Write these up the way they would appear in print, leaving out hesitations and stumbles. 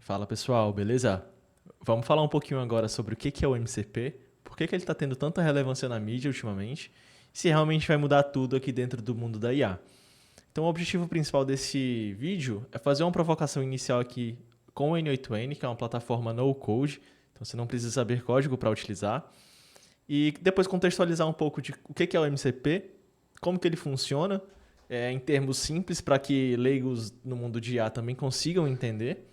Fala pessoal, beleza? Vamos falar um pouquinho agora sobre o que é o MCP, por que ele está tendo tanta relevância na mídia ultimamente, e se realmente vai mudar tudo aqui dentro do mundo da IA. Então o objetivo principal desse vídeo é fazer uma provocação inicial aqui com o N8N, que é uma plataforma no code, então você não precisa saber código para utilizar, e depois contextualizar um pouco de o que é o MCP, como que ele funciona, em termos simples para que leigos no mundo de IA também consigam entender,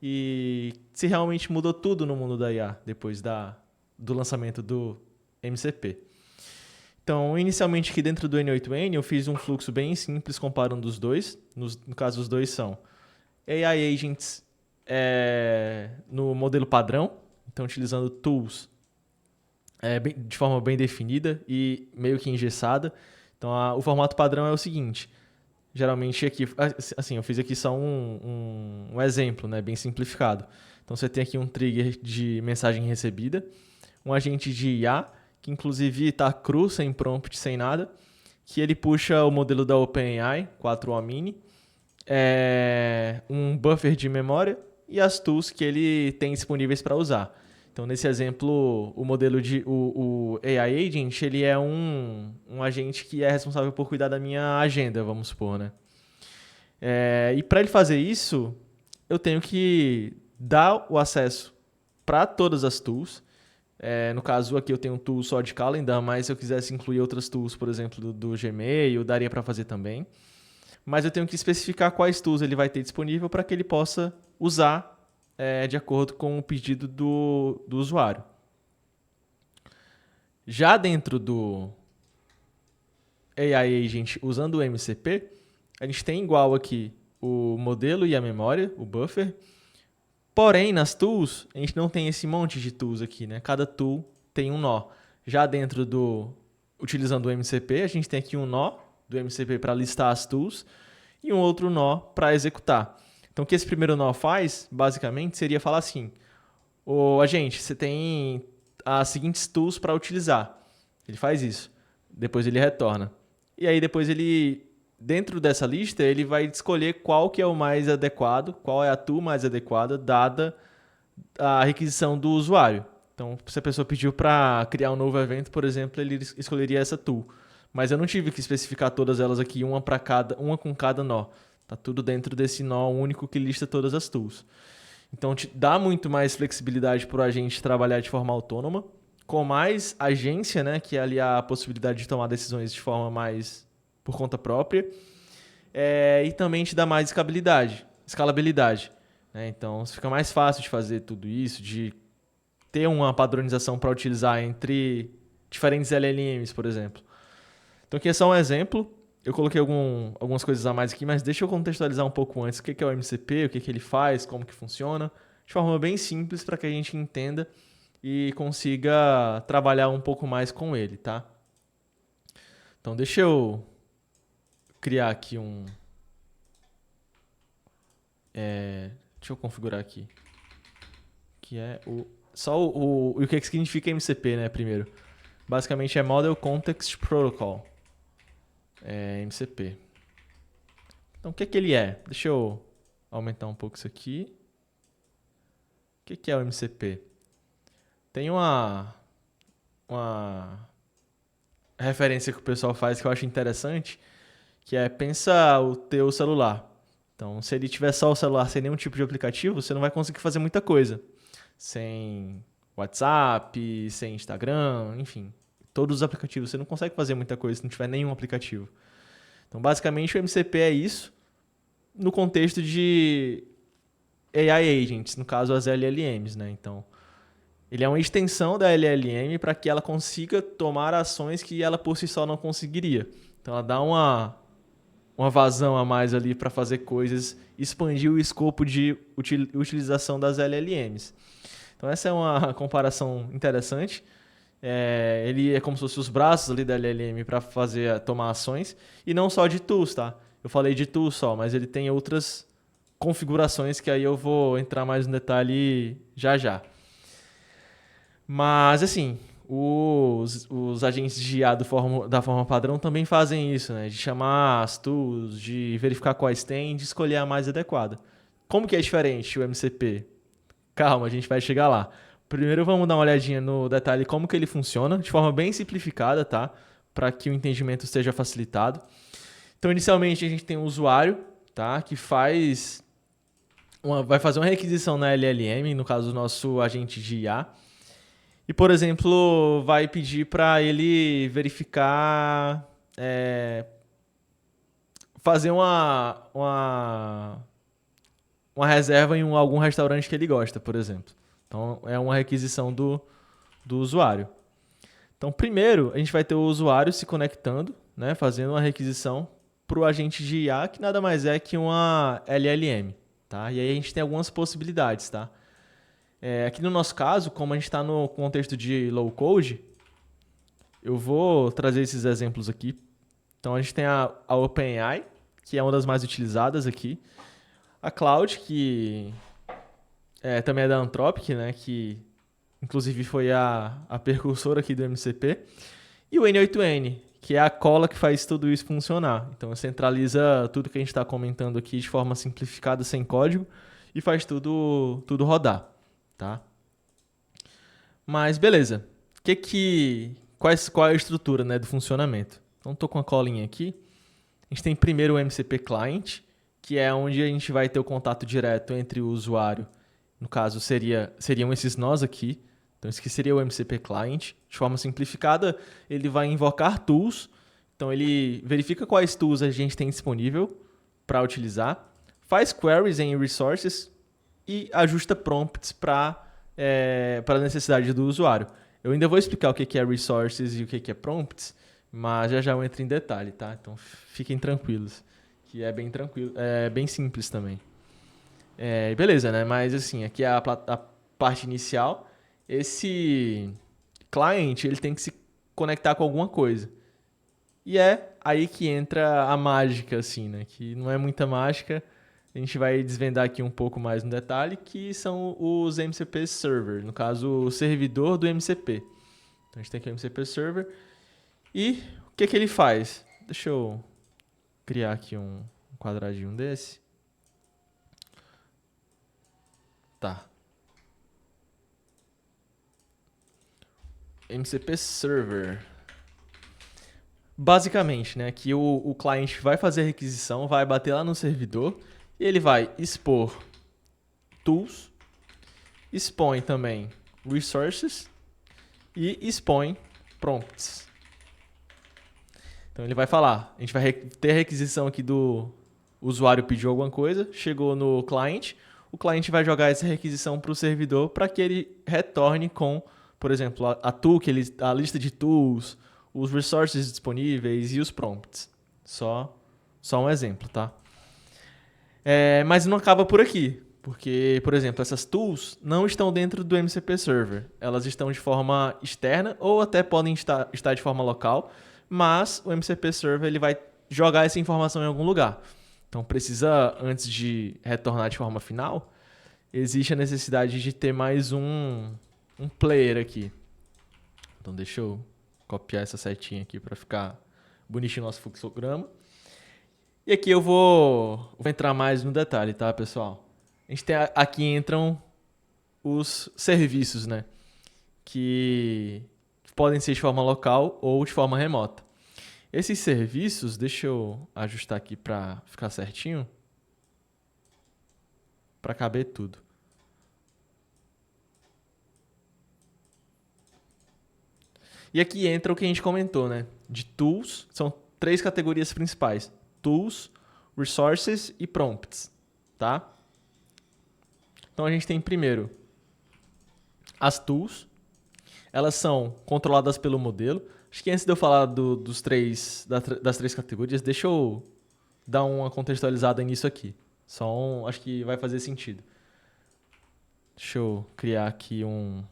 e se realmente mudou tudo no mundo da IA depois do lançamento do MCP. Então, inicialmente aqui dentro do N8N, eu fiz um fluxo bem simples comparando os dois. No caso, os dois são AI Agents no modelo padrão, então utilizando tools de forma bem definida e meio que engessada. Então, o formato padrão é o seguinte. Geralmente aqui, assim, eu fiz aqui só um exemplo, né, bem simplificado. Então você tem aqui um trigger de mensagem recebida, um agente de IA, que inclusive está cru, sem prompt, sem nada, que ele puxa o modelo da OpenAI, 4O Mini, um buffer de memória e as tools que ele tem disponíveis para usar. Então, nesse exemplo, o modelo o AI Agent, ele é um agente que é responsável por cuidar da minha agenda, vamos supor, né? E para ele fazer isso, eu tenho que dar o acesso para todas as tools. No caso aqui eu tenho um tool só de calendar, mas se eu quisesse incluir outras tools, por exemplo, do Gmail, daria para fazer também. Mas eu tenho que especificar quais tools ele vai ter disponível para que ele possa usar de acordo com o pedido do usuário. Já dentro do AI Agent, usando o MCP, a gente tem igual aqui o modelo e a memória, o buffer. Porém, nas tools, a gente não tem esse monte de tools aqui, né? Cada tool tem um nó. Já dentro utilizando o MCP, a gente tem aqui um nó do MCP para listar as tools e um outro nó para executar. Então, o que esse primeiro nó faz, basicamente, seria falar assim: agente, você tem as seguintes tools para utilizar. Ele faz isso. Depois ele retorna. E aí, depois dentro dessa lista, ele vai escolher qual que é o mais adequado, qual é a tool mais adequada, dada a requisição do usuário. Então, se a pessoa pediu para criar um novo evento, por exemplo, ele escolheria essa tool. Mas eu não tive que especificar todas elas aqui, uma com cada nó. Tá tudo dentro desse nó único que lista todas as tools. Então, dá muito mais flexibilidade para o agente trabalhar de forma autônoma, com mais agência, né, que é ali a possibilidade de tomar decisões de forma mais por conta própria, e também te dá mais escalabilidade. Né? Então, fica mais fácil de fazer tudo isso, de ter uma padronização para utilizar entre diferentes LLMs, por exemplo. Então, aqui é só um exemplo. Eu coloquei algumas coisas a mais aqui, mas deixa eu contextualizar um pouco antes o que é o MCP, o que ele faz, como que funciona, de forma bem simples para que a gente entenda e consiga trabalhar um pouco mais com ele, tá? Então, deixa eu criar aqui deixa eu configurar aqui. Que é o que significa MCP, né, primeiro. Basicamente é Model Context Protocol. MCP. Então, o que ele é? Deixa eu aumentar um pouco isso aqui. O que é o MCP? Tem uma referência que o pessoal faz que eu acho interessante, que é: pensa o teu celular. Então, se ele tiver só o celular sem nenhum tipo de aplicativo, você não vai conseguir fazer muita coisa. Sem WhatsApp, sem Instagram, enfim. Todos os aplicativos. Você não consegue fazer muita coisa se não tiver nenhum aplicativo. Então, basicamente, o MCP é isso no contexto de AI Agents, no caso, as LLMs, né? Então, ele é uma extensão da LLM para que ela consiga tomar ações que ela por si só não conseguiria. Então, ela dá uma vazão a mais ali para fazer coisas, expandir o escopo de utilização das LLMs. Então, essa é uma comparação interessante. Ele é como se fosse os braços ali da LLM para tomar ações, e não só de tools, tá? Eu falei de tools só, mas ele tem outras configurações que aí eu vou entrar mais no detalhe já já. Mas, assim, os agentes de IA da forma padrão também fazem isso, né? De chamar as tools, de verificar quais tem, de escolher a mais adequada. Como que é diferente o MCP? Calma, a gente vai chegar lá. Primeiro vamos dar uma olhadinha no detalhe como que ele funciona, de forma bem simplificada, tá? Para que o entendimento seja facilitado. Então, inicialmente, a gente tem um usuário, tá? Que vai fazer uma requisição na LLM, no caso do nosso agente de IA. E, por exemplo, vai pedir para ele verificar, fazer uma reserva em algum restaurante que ele gosta, por exemplo. Então, é uma requisição do usuário. Então, primeiro, a gente vai ter o usuário se conectando, né, fazendo uma requisição para o agente de IA, que nada mais é que uma LLM. Tá? E aí a gente tem algumas possibilidades. Tá? Aqui no nosso caso, como a gente está no contexto de low code, eu vou trazer esses exemplos aqui. Então, a gente tem a OpenAI, que é uma das mais utilizadas aqui. A Cloud, que também é da Anthropic, né, que inclusive foi a precursora aqui do MCP. E o N8N, que é a cola que faz tudo isso funcionar. Então, centraliza tudo que a gente está comentando aqui de forma simplificada, sem código, e faz tudo rodar. Tá? Mas, beleza. Qual é a estrutura, né, do funcionamento? Então, estou com a colinha aqui. A gente tem primeiro o MCP Client, que é onde a gente vai ter o contato direto entre o usuário. No caso, seriam esses nós aqui. Então, esse aqui seria o MCP Client. De forma simplificada, ele vai invocar tools. Então, ele verifica quais tools a gente tem disponível para utilizar, faz queries em resources e ajusta prompts para a necessidade do usuário. Eu ainda vou explicar o que é resources e o que é prompts, mas já eu entro em detalhe, tá? Então, fiquem tranquilos, que é bem tranquilo, é bem simples também. Beleza, né? Mas assim, aqui é a parte inicial. Esse client, ele tem que se conectar com alguma coisa. E é aí que entra a mágica, assim, né? Que não é muita mágica. A gente vai desvendar aqui um pouco mais no detalhe, que são os MCP Server. No caso, o servidor do MCP. Então, a gente tem aqui o MCP Server. E o que ele faz? Deixa eu criar aqui um quadradinho desse. Tá. MCP Server. Basicamente, né, que o cliente vai fazer a requisição, vai bater lá no servidor e ele vai expor tools, expõe também resources e expõe prompts. Então ele vai falar, a gente vai ter a requisição aqui do usuário pediu alguma coisa, chegou no cliente, o cliente vai jogar essa requisição para o servidor para que ele retorne com, por exemplo, a lista de tools, os resources disponíveis e os prompts. Só um exemplo, tá? Mas não acaba por aqui, porque, por exemplo, essas tools não estão dentro do MCP Server. Elas estão de forma externa ou até podem estar de forma local, mas o MCP Server ele vai jogar essa informação em algum lugar. Então, antes de retornar de forma final, existe a necessidade de ter mais um player aqui. Então, deixa eu copiar essa setinha aqui para ficar bonitinho o nosso fluxograma. E aqui eu vou entrar mais no detalhe, tá, pessoal? Aqui entram os serviços, né? Que podem ser de forma local ou de forma remota. Esses serviços, deixa eu ajustar aqui para ficar certinho, para caber tudo. E aqui entra o que a gente comentou, né? De tools, são 3 categorias principais: tools, resources e prompts, tá? Então a gente tem primeiro as tools, elas são controladas pelo modelo. Acho que antes de eu falar das 3 categorias, deixa eu dar uma contextualizada nisso aqui. Acho que vai fazer sentido. Deixa eu criar aqui um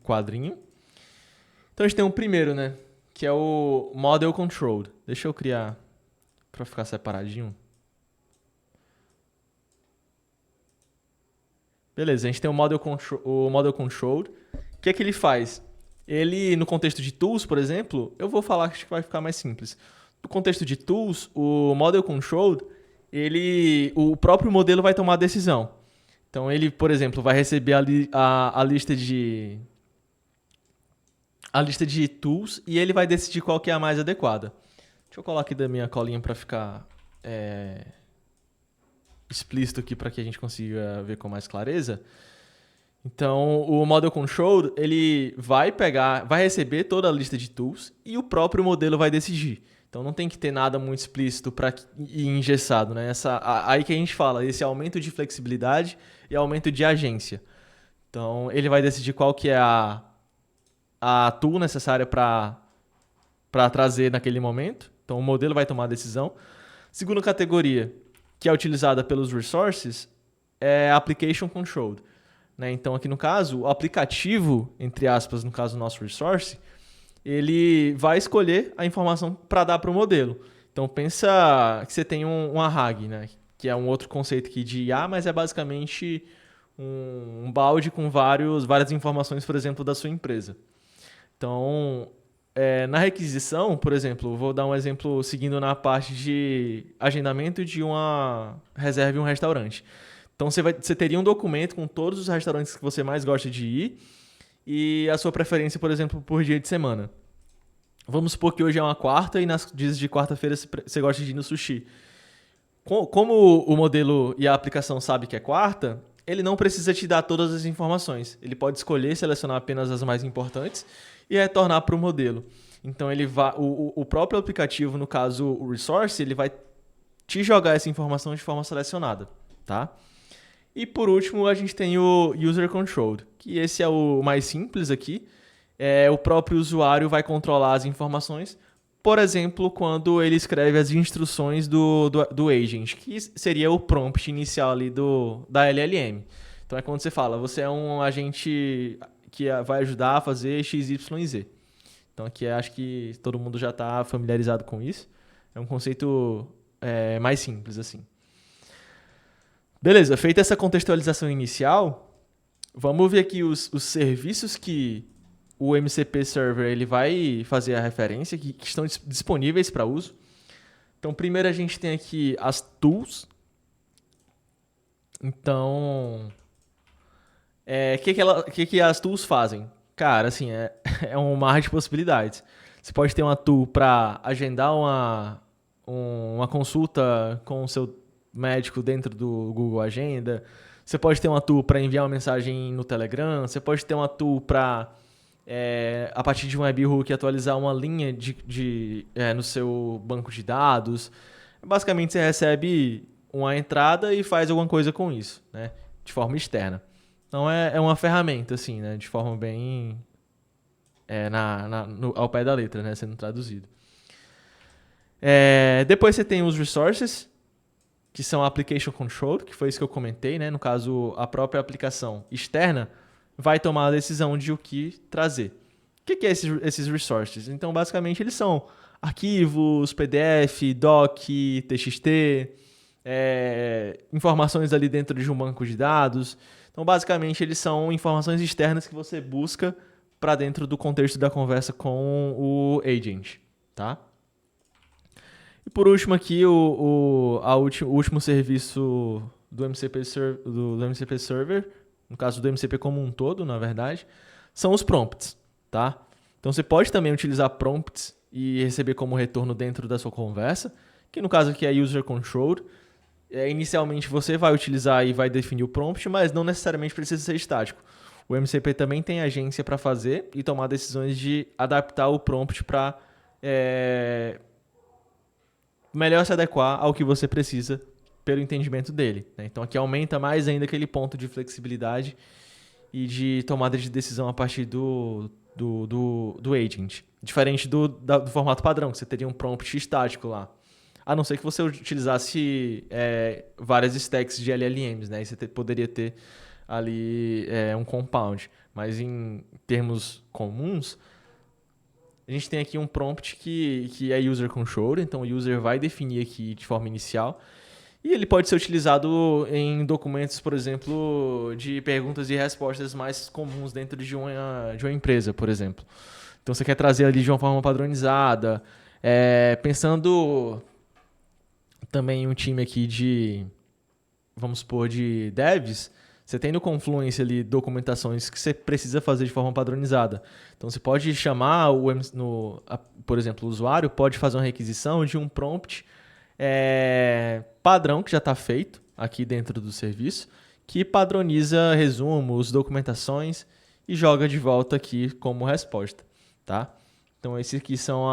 quadrinho. Então a gente tem o primeiro, né? Que é o Model Controlled. Deixa eu criar para ficar separadinho. Beleza, a gente tem o Model Controlled. O que é que ele faz? Ele, no contexto de tools, por exemplo, eu vou falar que vai ficar mais simples. No contexto de tools, o Model Controlled, o próprio modelo vai tomar a decisão. Então ele, por exemplo, vai receber a lista de tools e ele vai decidir qual que é a mais adequada. Deixa eu colocar aqui da minha colinha para ficar explícito aqui para que a gente consiga ver com mais clareza. Então, o Model Control, ele vai receber toda a lista de tools e o próprio modelo vai decidir. Então, não tem que ter nada muito explícito e engessado, né? Aí que a gente fala, esse aumento de flexibilidade e aumento de agência. Então, ele vai decidir qual que é a tool necessária para trazer naquele momento. Então, o modelo vai tomar a decisão. Segunda categoria, que é utilizada pelos resources, é Application Controlled. Né? Então, aqui no caso, o aplicativo, entre aspas, no caso do nosso resource, ele vai escolher a informação para dar para o modelo. Então, pensa que você tem uma RAG, né? Que é um outro conceito aqui de IA, mas é basicamente um balde com várias informações, por exemplo, da sua empresa. Então, na requisição, por exemplo, vou dar um exemplo seguindo na parte de agendamento de uma reserva em um restaurante. Então, você teria um documento com todos os restaurantes que você mais gosta de ir e a sua preferência, por exemplo, por dia de semana. Vamos supor que hoje é uma quarta e nas dias de quarta-feira você gosta de ir no sushi. Como o modelo e a aplicação sabe que é quarta, ele não precisa te dar todas as informações. Ele pode escolher selecionar apenas as mais importantes e retornar para o modelo. Então, o próprio aplicativo, no caso o Resource, ele vai te jogar essa informação de forma selecionada. Tá? E por último, a gente tem o User Controlled, que esse é o mais simples aqui. O próprio usuário vai controlar as informações, por exemplo, quando ele escreve as instruções do agent, que seria o prompt inicial ali da LLM. Então é quando você fala, você é um agente que vai ajudar a fazer X, Y e Z. Então aqui acho que todo mundo já está familiarizado com isso. É um conceito mais simples assim. Beleza, feita essa contextualização inicial, vamos ver aqui os serviços que o MCP Server ele vai fazer a referência, que estão disponíveis para uso. Então, primeiro a gente tem aqui as tools. Então, o que as tools fazem? Cara, assim, é um mar de possibilidades. Você pode ter uma tool para agendar uma consulta com o seu médico dentro do Google Agenda. Você pode ter uma tool para enviar uma mensagem no Telegram. Você pode ter uma tool para, a partir de um webhook, atualizar uma linha no seu banco de dados. Basicamente, você recebe uma entrada e faz alguma coisa com isso, né? De forma externa. Então, é uma ferramenta, assim, né? De forma bem ao pé da letra, né? Sendo traduzido. Depois você tem os resources, que são application control, que foi isso que eu comentei, né? No caso, a própria aplicação externa vai tomar a decisão de o que trazer. O que é esses resources? Então, basicamente, eles são arquivos, PDF, doc, TXT, informações ali dentro de um banco de dados. Então, basicamente, eles são informações externas que você busca para dentro do contexto da conversa com o agent, tá? E por último aqui, o último serviço do MCP Server, no caso do MCP como um todo, na verdade, são os prompts, tá? Então você pode também utilizar prompts e receber como retorno dentro da sua conversa, que no caso aqui é User Controlled. Inicialmente você vai utilizar e vai definir o prompt, mas não necessariamente precisa ser estático. O MCP também tem agência para fazer e tomar decisões de adaptar o prompt para melhor se adequar ao que você precisa pelo entendimento dele, né? Então aqui aumenta mais ainda aquele ponto de flexibilidade e de tomada de decisão a partir do agent. Diferente do formato padrão, que você teria um prompt estático lá. A não ser que você utilizasse várias stacks de LLMs, né? Aí você poderia ter ali um compound. Mas em termos comuns, a gente tem aqui um prompt que é user controlled, então o user vai definir aqui de forma inicial. E ele pode ser utilizado em documentos, por exemplo, de perguntas e respostas mais comuns dentro de uma empresa, por exemplo. Então você quer trazer ali de uma forma padronizada, pensando também um time aqui de, vamos supor, de devs, você tem no Confluence ali documentações que você precisa fazer de forma padronizada. Então você pode chamar, por exemplo, o usuário pode fazer uma requisição de um prompt padrão que já está feito aqui dentro do serviço, que padroniza resumos, documentações e joga de volta aqui como resposta, tá? Então esses aqui são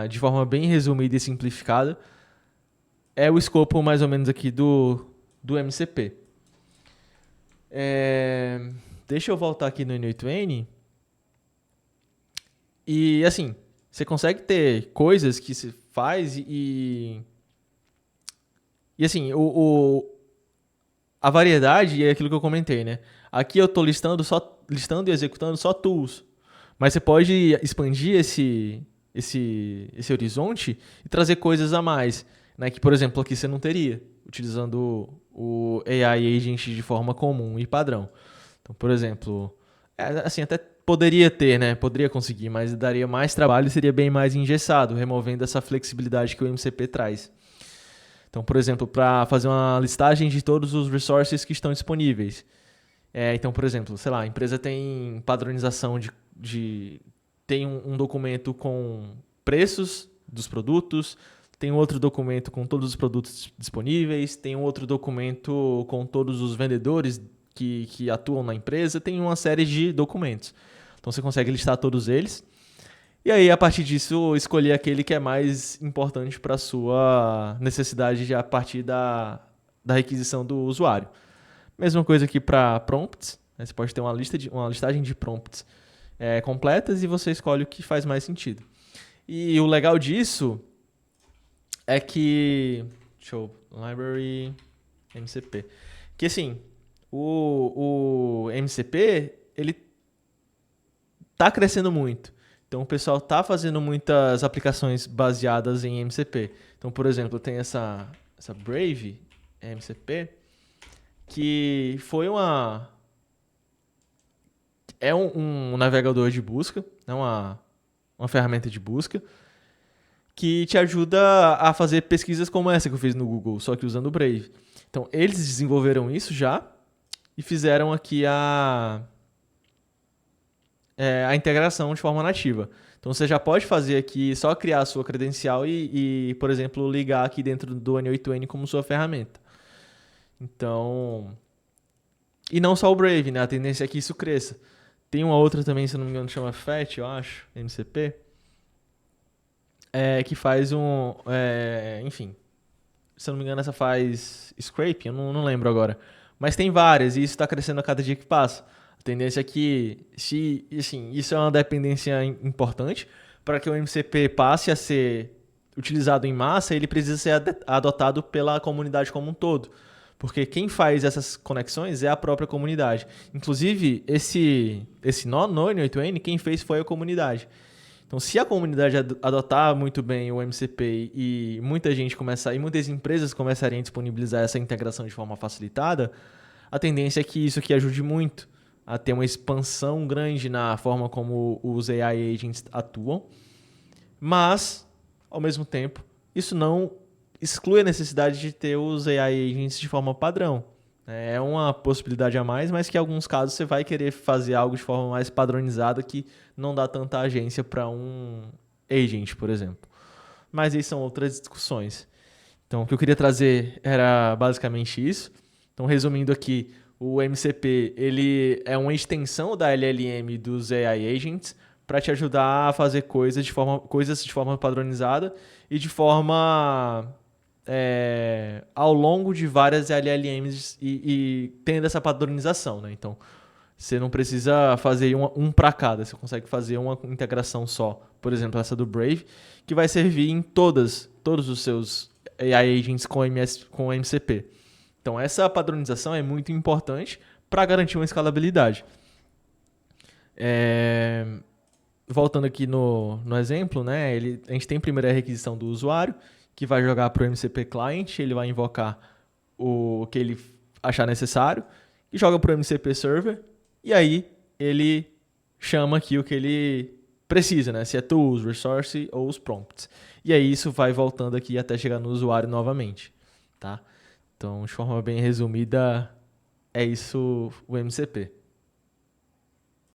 de forma bem resumida e simplificada, é o escopo mais ou menos aqui do MCP. Deixa eu voltar aqui no N8N. E assim, você consegue ter coisas que se faz e assim, a variedade é aquilo que eu comentei, né? Aqui eu estou listando e executando só tools. Mas você pode expandir esse horizonte e trazer coisas a mais, né? Que, por exemplo, aqui você não teria, utilizando o AI Agent de forma comum e padrão. Então, por exemplo, assim, até poderia ter, né? Poderia conseguir, mas daria mais trabalho e seria bem mais engessado, removendo essa flexibilidade que o MCP traz. Então, por exemplo, para fazer uma listagem de todos os resources que estão disponíveis. Então, por exemplo, sei lá, a empresa tem padronização tem um documento com preços dos produtos, tem outro documento com todos os produtos disponíveis, tem um outro documento com todos os vendedores que atuam na empresa, tem uma série de documentos. Então você consegue listar todos eles. E aí, a partir disso, escolher aquele que é mais importante para a sua necessidade a partir da requisição do usuário. Mesma coisa aqui para prompts. Né? Você pode ter uma listagem de prompts completas e você escolhe o que faz mais sentido. E o legal disso é que... Library MCP. Que assim, o MCP, ele tá crescendo muito. Então o pessoal tá fazendo muitas aplicações baseadas em MCP. Então, por exemplo, tem essa Brave MCP, que foi um navegador de busca, né, uma ferramenta de busca, que te ajuda a fazer pesquisas como essa que eu fiz no Google, só que usando o Brave. Então, eles desenvolveram isso já e fizeram aqui a integração de forma nativa. Então, você já pode fazer aqui, só criar a sua credencial e, por exemplo, ligar aqui dentro do N8N como sua ferramenta. Então... E não só o Brave, né? A tendência é que isso cresça. Tem uma outra também, se eu não me engano, chama FAT, eu acho, MCP, que faz enfim, se eu não me engano, essa faz scraping, eu não lembro agora. Mas tem várias, e isso está crescendo a cada dia que passa. A tendência é que, isso é uma dependência importante, para que o MCP passe a ser utilizado em massa, ele precisa ser adotado pela comunidade como um todo. Porque quem faz essas conexões é a própria comunidade. Inclusive, esse nó no N8N, quem fez foi a comunidade. Então, se a comunidade adotar muito bem o MCP e muitas empresas começarem a disponibilizar essa integração de forma facilitada, a tendência é que isso aqui ajude muito a ter uma expansão grande na forma como os AI agents atuam. Mas, ao mesmo tempo, isso não exclui a necessidade de ter os AI agents de forma padrão. É uma possibilidade a mais, mas que em alguns casos você vai querer fazer algo de forma mais padronizada que não dá tanta agência para um agent, por exemplo. Mas aí são outras discussões. Então, o que eu queria trazer era basicamente isso. Então, resumindo aqui, o MCP ele é uma extensão da LLM dos AI agents para te ajudar a fazer coisas de forma padronizada e de forma... ao longo de várias LLMs e tendo essa padronização, né? Então, você não precisa fazer um para cada, você consegue fazer uma integração só. Por exemplo, essa do Brave, que vai servir em todos os seus AI agents com MCP. Então, essa padronização é muito importante para garantir uma escalabilidade. Voltando aqui no exemplo, né? A gente tem primeiro a requisição do usuário, que vai jogar para o MCP Client, ele vai invocar o que ele achar necessário, e joga para o MCP Server, e aí ele chama aqui o que ele precisa, né? Se é tools, resource ou os prompts. E aí isso vai voltando aqui até chegar no usuário novamente, tá? Então, de forma bem resumida, é isso o MCP.